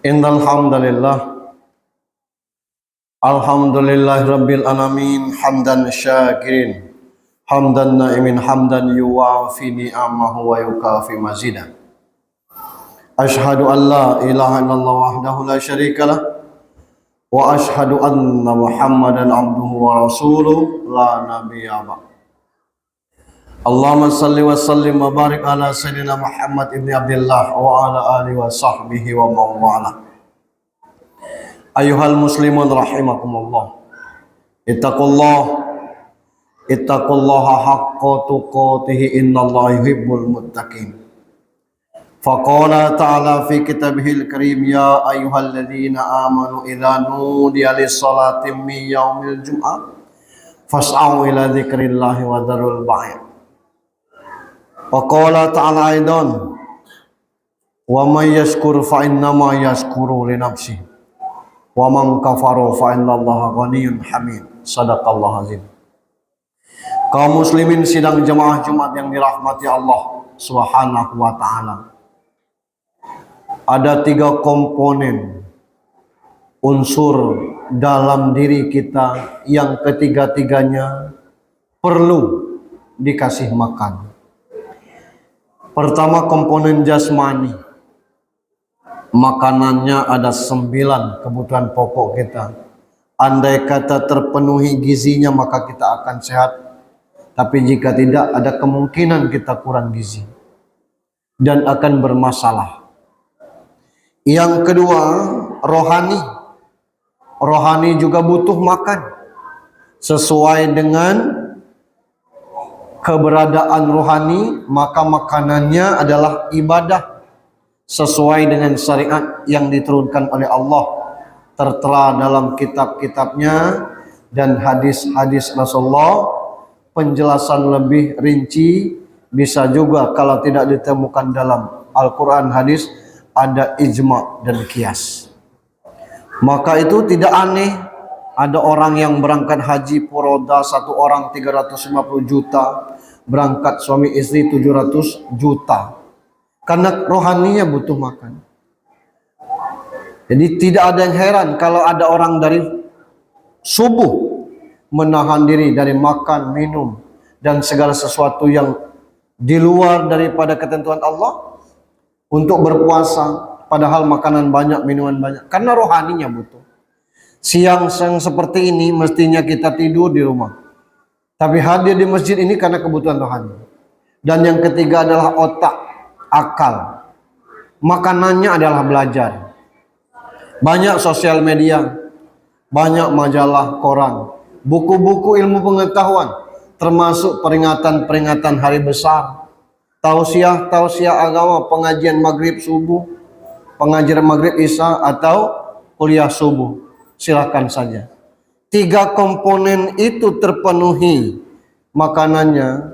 Innal hamdalillah alhamdulillahirabbil alamin hamdan syakirin hamdan na'imin hamdan yuwafi ni'amahu wa yukafi mazidah. Ashhadu an la ilaha illallah wahdahu la syarikalah wa ashhadu anna Muhammadan abduhu wa rasuluh la nabiyya ba'd. Allahumma salli wa sallim wa barik ala sayyidina Muhammad ibn Abdullah wa ala alihi wa sahbihi wa mawala. Ayuhal muslimun rahimakumullah. Ittaqullaha haqqa tuqatih innallaha yuhibbul muttaqin. Faqala ta'ala fi kitabihil karim ya ayyuhalladzina amanu idza nudiya lis-salati min yaumil jum'ah fas'au ila dzikrillahi wa dzarul bai'. Waqala ta'ala aidan wa may yashkur fa innama yashkuru li nafsihi wa man kafara fa innallaha ghaniyyun hamid. Shadaqallahu azim. Kaum muslimin sidang jemaah Jumat yang dirahmati Allah Subhanahu wa taala. Ada 3 komponen unsur dalam diri kita yang ketiga-tiganya perlu dikasih makan. Pertama, komponen jasmani. Makanannya ada 9 kebutuhan pokok kita. Andai kata terpenuhi gizinya maka kita akan sehat. Tapi jika tidak, ada kemungkinan kita kurang gizi dan akan bermasalah. Yang kedua, rohani. Rohani juga butuh makan. Sesuai dengan keberadaan rohani, maka makanannya adalah ibadah sesuai dengan syariat yang diturunkan oleh Allah, tertera dalam kitab-kitabnya dan hadis-hadis Rasulullah. Penjelasan lebih rinci bisa juga kalau tidak ditemukan dalam Al-Quran, hadis, ada ijma dan qiyas. Maka itu tidak aneh ada orang yang berangkat haji furoda, 1 orang 350 juta, berangkat suami istri 700 juta. Karena rohaninya butuh makan. Jadi tidak ada yang heran kalau ada orang dari subuh menahan diri dari makan, minum, dan segala sesuatu yang di luar daripada ketentuan Allah untuk berpuasa. Padahal makanan banyak, minuman banyak. Karena rohaninya butuh. Siang seperti ini mestinya kita tidur di rumah. Tapi hadir di masjid ini karena kebutuhan rohani. Dan yang ketiga adalah otak, akal. Makanannya adalah belajar. Banyak sosial media, banyak majalah, koran, buku-buku ilmu pengetahuan, termasuk peringatan-peringatan hari besar, tausiah agama, pengajian maghrib subuh, pengajian maghrib isya, atau kuliah subuh. Silakan saja. 3 komponen itu terpenuhi makanannya,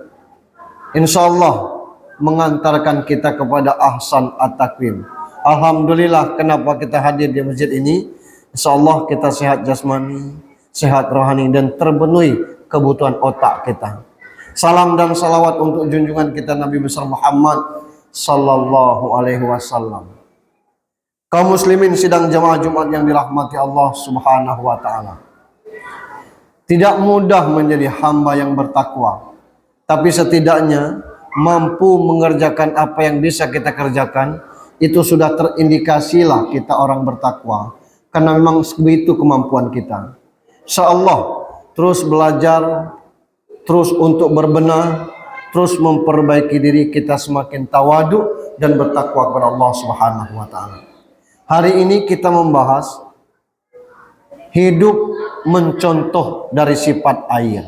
insya Allah mengantarkan kita kepada ahsan at-taqwim. Alhamdulillah, kenapa kita hadir di masjid ini? Insya Allah kita sehat jasmani, sehat rohani, dan terpenuhi kebutuhan otak kita. Salam dan salawat untuk junjungan kita Nabi besar Muhammad sallallahu alaihi wasallam. Kaum muslimin sidang jamaah Jumat yang dirahmati Allah Subhanahu wa taala. Tidak mudah menjadi hamba yang bertakwa, tapi setidaknya mampu mengerjakan apa yang bisa kita kerjakan. Itu sudah terindikasilah kita orang bertakwa, karena memang begitu kemampuan kita. Insyaallah terus belajar, terus untuk berbenah, terus memperbaiki diri kita, semakin tawadu dan bertakwa kepada Allah Subhanahu wa taala. Hari ini kita membahas hidup mencontoh dari sifat air.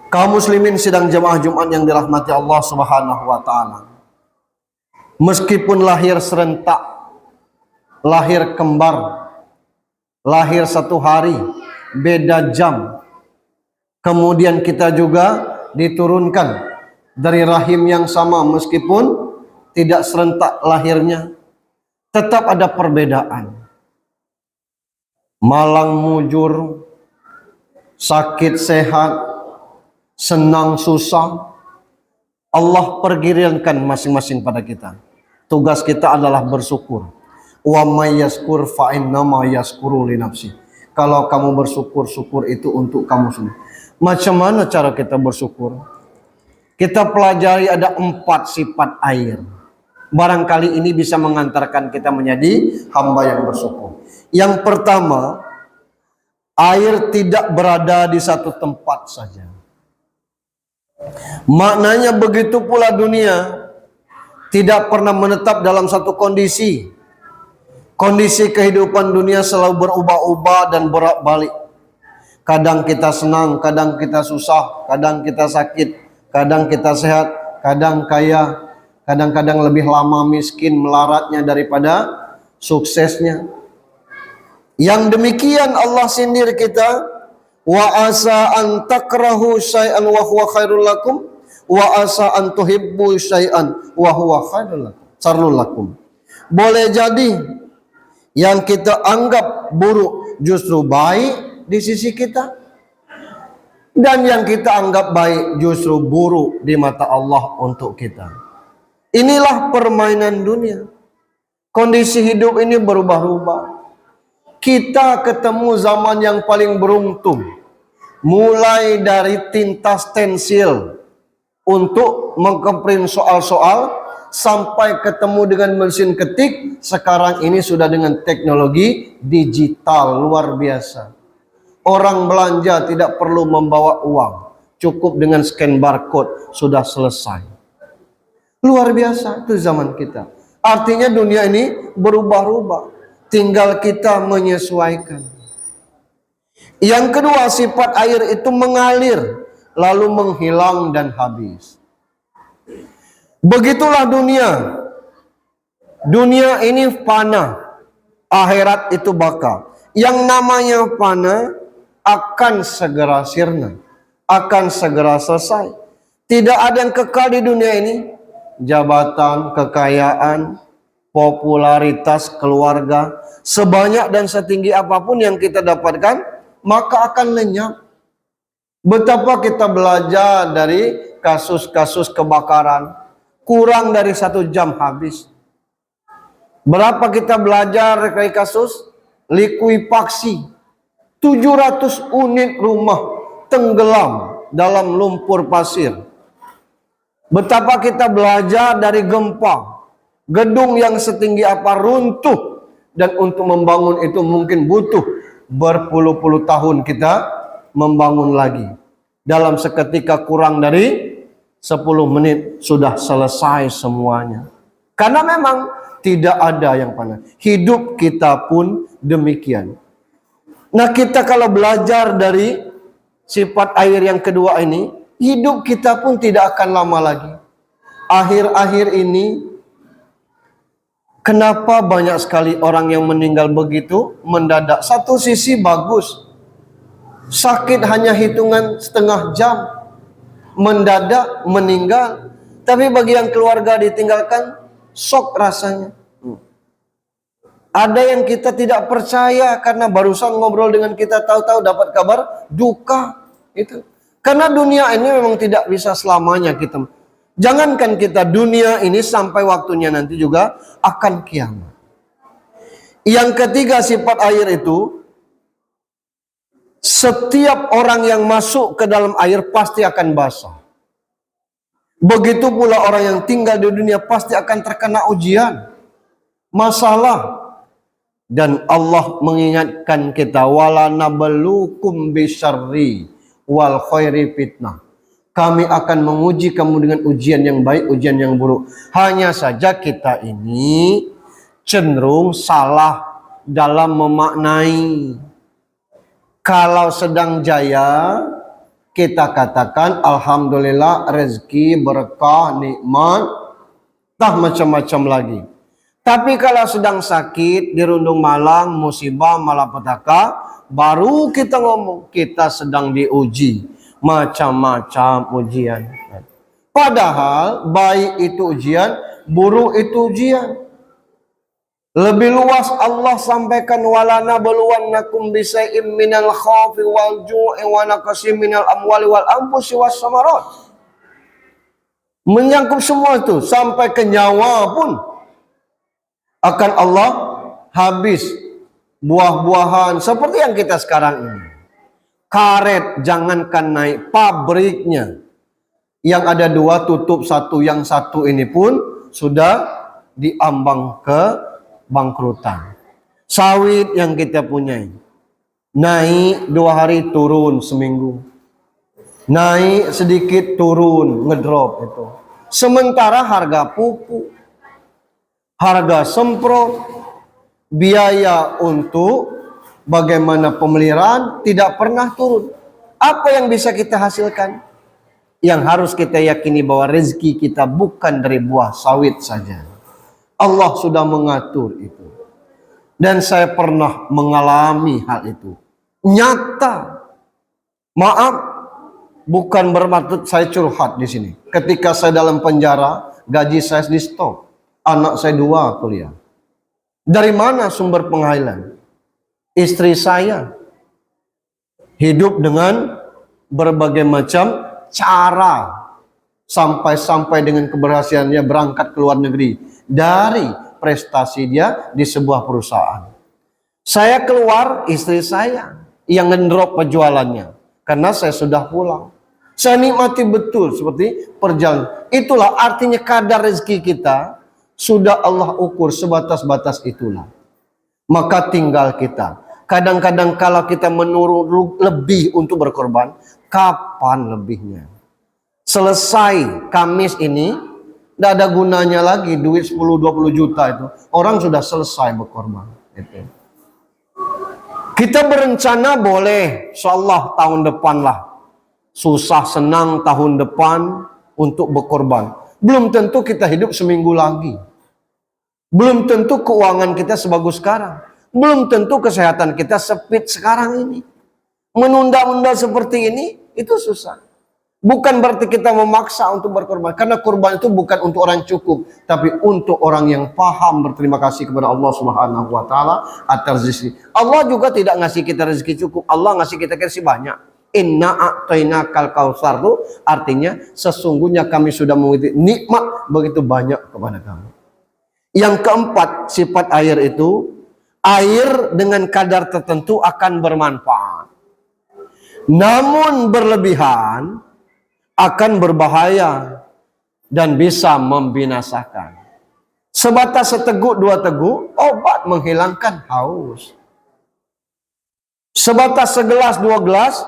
Kaum muslimin sidang jamaah Jumat yang dirahmati Allah Subhanahu wa taala. Meskipun lahir serentak, lahir kembar, lahir 1 hari, beda jam, kemudian kita juga diturunkan dari rahim yang sama, meskipun tidak serentak lahirnya, tetap ada perbedaan. Malang mujur, sakit sehat, senang susah, Allah pergilirankan masing-masing pada kita. Tugas kita adalah bersyukur. Wa may yaskur fa innama yaskuru li nafsi. Kalau kamu bersyukur, syukur itu untuk kamu sendiri. Macam mana cara kita bersyukur? Kita pelajari ada 4 sifat air. Barangkali ini bisa mengantarkan kita menjadi hamba yang bersyukur. Yang pertama, air tidak berada di satu tempat saja. Maknanya begitu pula dunia tidak pernah menetap dalam satu kondisi. Kondisi kehidupan dunia selalu berubah-ubah dan bolak-balik. Kadang kita senang, kadang kita susah, kadang kita sakit, kadang kita sehat, kadang kaya, kadang-kadang lebih lama miskin melaratnya daripada suksesnya. Yang demikian Allah sindir kita, wa asa an takrahu syai'an wa huwa khairul lakum wa asa an tuhibbu syai'an wa huwa khairul lakum. Boleh jadi yang kita anggap buruk justru baik di sisi kita, dan yang kita anggap baik justru buruk di mata Allah untuk kita. Inilah permainan dunia. Kondisi hidup ini berubah-ubah. Kita ketemu zaman yang paling beruntung. Mulai dari tinta stensil untuk mengprint soal-soal sampai ketemu dengan mesin ketik, sekarang ini sudah dengan teknologi digital luar biasa. Orang belanja tidak perlu membawa uang, cukup dengan scan barcode sudah selesai. Luar biasa itu zaman kita. Artinya dunia ini berubah-ubah, tinggal kita menyesuaikan. Yang kedua, sifat air itu mengalir lalu menghilang dan habis. Begitulah dunia. Dunia ini fana, akhirat itu baka. Yang namanya fana akan segera sirna, akan segera selesai. Tidak ada yang kekal di dunia ini. Jabatan, kekayaan, popularitas, keluarga, sebanyak dan setinggi apapun yang kita dapatkan, maka akan lenyap. Betapa kita belajar dari kasus-kasus kebakaran, kurang dari 1 jam habis. Berapa kita belajar dari kasus likuifaksi, 700 unit rumah tenggelam dalam lumpur pasir. Betapa kita belajar dari gempa, gedung yang setinggi apa runtuh, dan untuk membangun itu mungkin butuh berpuluh-puluh tahun kita membangun lagi. Dalam seketika kurang dari 10 menit sudah selesai semuanya. Karena memang tidak ada yang panas. Hidup kita pun demikian. Nah, kita kalau belajar dari sifat air yang kedua ini, hidup kita pun tidak akan lama lagi. Akhir-akhir ini, kenapa banyak sekali orang yang meninggal begitu mendadak? Satu sisi bagus, sakit hanya hitungan setengah jam, mendadak meninggal. Tapi bagi yang keluarga ditinggalkan, shock rasanya. Ada yang kita tidak percaya karena barusan ngobrol dengan kita, tahu-tahu dapat kabar duka. Itu karena dunia ini memang tidak bisa selamanya kita. Jangankan kita, dunia ini sampai waktunya nanti juga akan kiamat. Yang ketiga sifat air itu, setiap orang yang masuk ke dalam air pasti akan basah. Begitu pula orang yang tinggal di dunia pasti akan terkena ujian, masalah. Dan Allah mengingatkan kita, wala nabluukum bisyarri wal khairi fitnah. Kami akan menguji kamu dengan ujian yang baik, ujian yang buruk. Hanya saja kita ini cenderung salah dalam memaknai. Kalau sedang jaya, kita katakan alhamdulillah, rezeki, berkah, nikmat, tah macam-macam lagi. Tapi kalau sedang sakit, dirundung malang, musibah, malapetaka, baru kita ngomong kita sedang diuji. Macam-macam ujian. Padahal baik itu ujian, buruk itu ujian. Lebih luas Allah sampaikan, wala nabluwannakum bisai'im minal khaufi wal ju'i wa naqsim minal amwali wal anfusi was samarat. Menyangkut semua itu sampai ke nyawa pun akan Allah habis buah-buahan seperti yang kita sekarang ini. Karet jangankan naik pabriknya. Yang ada 2 tutup 1, yang 1 ini pun sudah diambang ke bangkrutan. Sawit yang kita punyai, naik 2 hari turun seminggu. Naik sedikit turun, ngedrop itu. Sementara harga pupuk, harga semprot, biaya untuk bagaimana pemeliharaan tidak pernah turun. Apa yang bisa kita hasilkan? Yang harus kita yakini bahwa rezeki kita bukan dari buah sawit saja. Allah sudah mengatur itu. Dan saya pernah mengalami hal itu. Nyata. Maaf, bukan bermaksud saya curhat di sini. Ketika saya dalam penjara, gaji saya di stop. Anak saya 2 kuliah. Dari mana sumber penghasilan? Istri saya hidup dengan berbagai macam cara sampai dengan keberhasilannya berangkat ke luar negeri dari prestasi dia di sebuah perusahaan. Saya keluar, istri saya yang ngendrop penjualannya karena saya sudah pulang. Saya nikmati betul seperti perjalanan. Itulah artinya kadar rezeki kita sudah Allah ukur sebatas-batas itulah. Maka tinggal kita. Kadang-kadang kalau kita menurut lebih untuk berkorban, kapan lebihnya? Selesai Kamis ini, tidak ada gunanya lagi duit 10-20 juta itu. Orang sudah selesai berkorban. Itu. Kita berencana boleh, insyaallah tahun depan lah. Susah senang tahun depan untuk berkorban. Belum tentu kita hidup seminggu lagi. Belum tentu keuangan kita sebagus sekarang. Belum tentu kesehatan kita sepit sekarang ini. Menunda-unda seperti ini, itu susah. Bukan berarti kita memaksa untuk berkorban. Karena korban itu bukan untuk orang cukup. Tapi untuk orang yang paham berterima kasih kepada Allah Subhanahu wa Ta'ala atas rezeki. Allah juga tidak ngasih kita rezeki cukup. Allah ngasih kita rezeki banyak. Inna a'tainakal kautsar itu artinya sesungguhnya kami sudah memberi nikmat begitu banyak kepada kamu. Yang keempat, sifat air itu, air dengan kadar tertentu akan bermanfaat. Namun berlebihan akan berbahaya dan bisa membinasakan. Sebatas seteguk 2 teguk, obat menghilangkan haus. Sebatas segelas 2 gelas,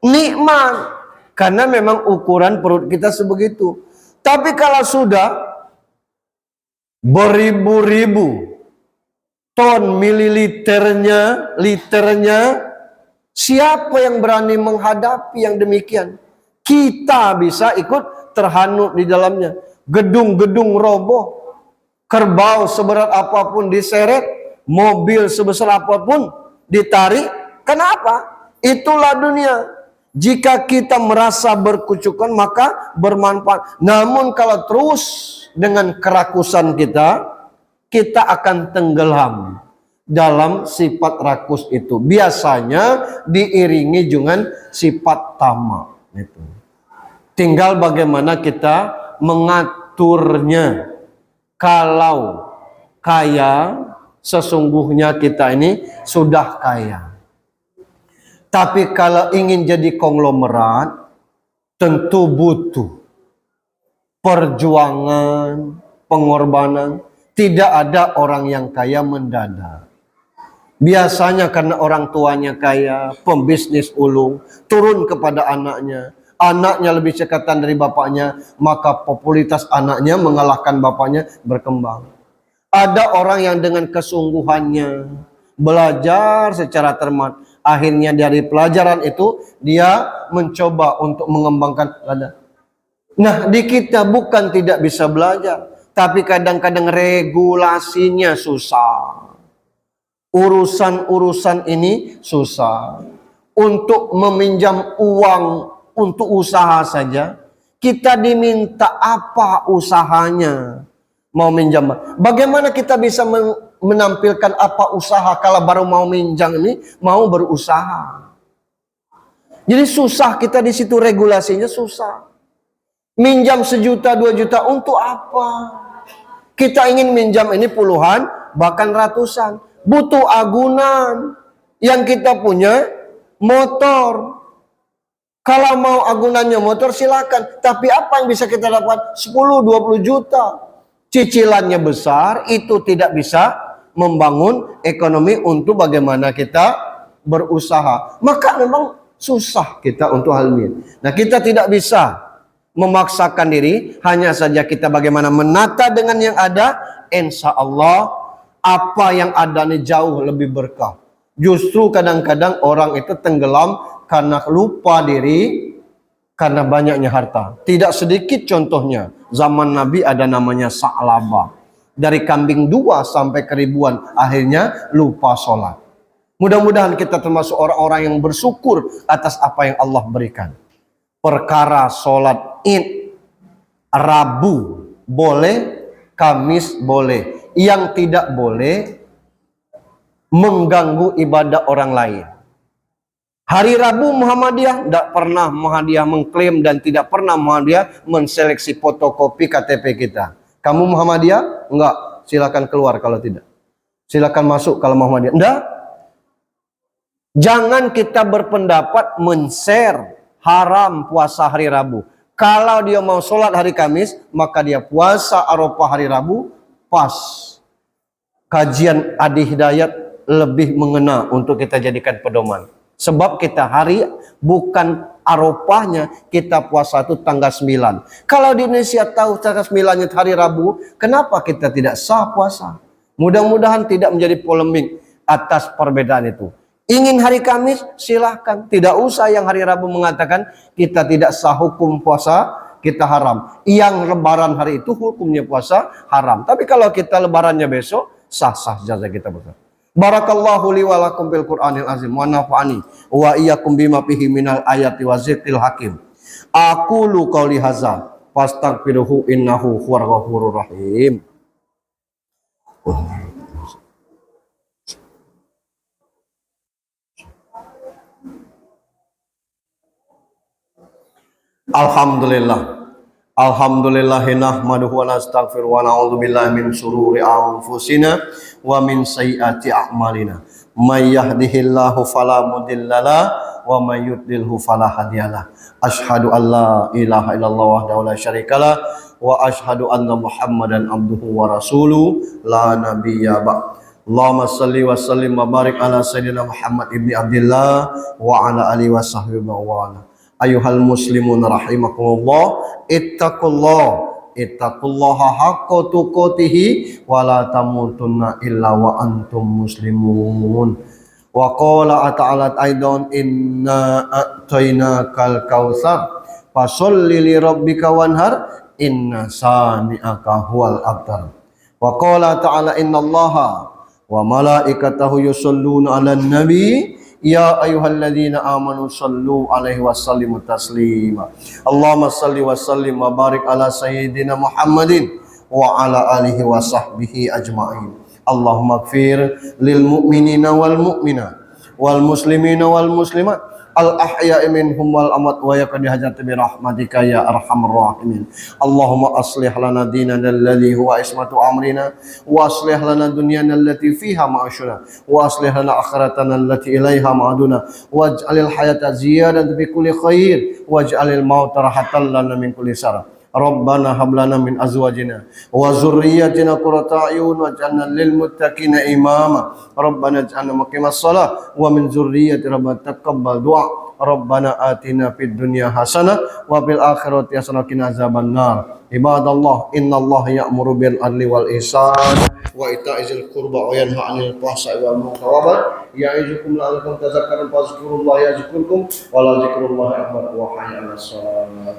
nikmat. Karena memang ukuran perut kita sebegitu. Tapi kalau sudah beribu-ribu ton mililiternya, liternya, siapa yang berani menghadapi yang demikian? Kita bisa ikut terhanyut di dalamnya. Gedung-gedung roboh, kerbau seberat apapun diseret, mobil sebesar apapun ditarik. Kenapa? Itulah dunia. Jika kita merasa berkucukan maka bermanfaat. Namun kalau terus dengan kerakusan kita, kita akan tenggelam dalam sifat rakus itu. Biasanya diiringi dengan sifat tamak. Itu. Tinggal bagaimana kita mengaturnya. Kalau kaya, sesungguhnya kita ini sudah kaya. Tapi kalau ingin jadi konglomerat, tentu butuh perjuangan, pengorbanan. Tidak ada orang yang kaya mendadak. Biasanya karena orang tuanya kaya, pembisnis ulung, turun kepada anaknya. Anaknya lebih cekatan dari bapaknya, maka popularitas anaknya mengalahkan bapaknya, berkembang. Ada orang yang dengan kesungguhannya belajar secara cermat, akhirnya dari pelajaran itu dia mencoba untuk mengembangkan. Nah, di kita bukan tidak bisa belajar, tapi kadang-kadang regulasinya susah. Urusan-urusan ini susah. Untuk meminjam uang untuk usaha saja, kita diminta apa usahanya? Mau minjam. Bagaimana kita bisa menampilkan apa usaha kalau baru mau minjam ini, mau berusaha? Jadi susah kita di situ, regulasinya susah. Minjam 1 juta, 2 juta untuk apa? Kita ingin minjam ini puluhan bahkan ratusan. Butuh agunan. Yang kita punya motor. Kalau mau agunannya motor silakan. Tapi apa yang bisa kita dapat? 10-20 juta. Cicilannya besar, itu tidak bisa membangun ekonomi untuk bagaimana kita berusaha. Maka memang susah kita untuk hal ini. Nah, kita tidak bisa memaksakan diri, hanya saja kita bagaimana menata dengan yang ada. Insya Allah apa yang ada ini jauh lebih berkah. Justru kadang-kadang orang itu tenggelam karena lupa diri, karena banyaknya harta. Tidak sedikit contohnya, zaman Nabi ada namanya Sa'labah. Dari kambing 2 sampai ke ribuan, akhirnya lupa sholat. Mudah-mudahan kita termasuk orang-orang yang bersyukur atas apa yang Allah berikan. Perkara sholat id, Rabu boleh, Kamis boleh. Yang tidak boleh mengganggu ibadah orang lain. Hari Rabu Muhammadiyah tidak pernah Muhammadiyah mengklaim dan tidak pernah Muhammadiyah menseleksi fotokopi KTP kita. Kamu Muhammadiyah? Enggak. Silakan keluar kalau tidak. Silakan masuk kalau Muhammadiyah. Enggak. Jangan kita berpendapat men-share haram puasa hari Rabu. Kalau dia mau sholat hari Kamis, maka dia puasa Arafah hari Rabu, pas. Kajian Adi Hidayat lebih mengena untuk kita jadikan pedoman. Sebab kita hari bukan Arafahnya, kita puasa itu tanggal 9. Kalau di Indonesia tahu tanggal 9 hari Rabu, kenapa kita tidak sah puasa? Mudah-mudahan tidak menjadi polemik atas perbedaan itu. Ingin hari Kamis, silahkan. Tidak usah yang hari Rabu mengatakan kita tidak sah hukum puasa, kita haram. Yang lebaran hari itu hukumnya puasa haram. Tapi kalau kita lebarannya besok, sah-sah saja kita puasa. Barakallahu li wa lakum bil Qur'anil azim wa nafa'ani wa iyyakum bima fihi minal ayati wa zikril hakim. Aqulu qouli hadza fastaghfiruhu innahu huwal ghafurur rahim. Alhamdulillah. Alhamdulillahi nahmaduhu wa nastaghfiruh wa na'udzu billahi min syururi anfusina wa min sayyiati a'malina. May yahdihillahu fala mudhillalah wa may yudlilhu fala hadiyalah. Asyhadu an la ilaha illallah wahdahu la syarikalah wa asyhadu anna Muhammadan abduhu wa rasuluh la nabiyya ba'd. Allahumma salli wa sallim wa barik ala sayyidina Muhammad ibni Abdillah wa ala alihi wa sahbihi wa ala. Ayuhal muslimun rahimakumullah, ittaqullaha haqqa tuqatihi wa la tamutunna illa wa antum muslimun. Wa qala ta'ala aidan inna a'tainakal kautsar fasholli li rabbika wanhar inna sani'aka huwal abtar. Wa qala ta'ala innallaha wa malaikatahu yusholluna 'alan nabi ya ayyuhalladzina amanu sallu alaihi wasallimu taslima. Allahumma salli wa sallim wa barik ala sayyidina Muhammadin wa ala alihi wa sahbihi ajma'in. Allahumma ighfir lil mu'minina wal mu'minat wal muslimina wal muslimat al ahya'i minhum wal amwat wa yaqdi hajati bi rahmatika ya arhamar rahimin. Allahumma aslih lana dinana alladhi huwa ismatu amrina wa aslih lana dunyana allati fiha ma'ashuna wa aslih lana akhiratana allati ilaiha ma'aduna waj'alil hayata ziyadatan fi kulli khair waj'alil mauta rahatan lana min kulli syarr. Rabbana hab lana min azwajina wa zurriyyatina qurrata a'yun waj'alna lil muttaqina imama. Rabbana ij'alna muqimas shalah wa min zurriyyatina rabbana taqabbal du'a. Rabbana atina fid dunya hasanah wa fil akhirati hasanah wa qina azabannar. Ibadallah innallaha ya'muru bil adli wal ihsan wa ita'izil qurba wa yanha 'anil fahsya'i wal munkar wa ya'izukum la'allakum tadhakkarun fazkurullaha yazkurkum wa la dzikrullahi akbar wa hayya 'alas shalah.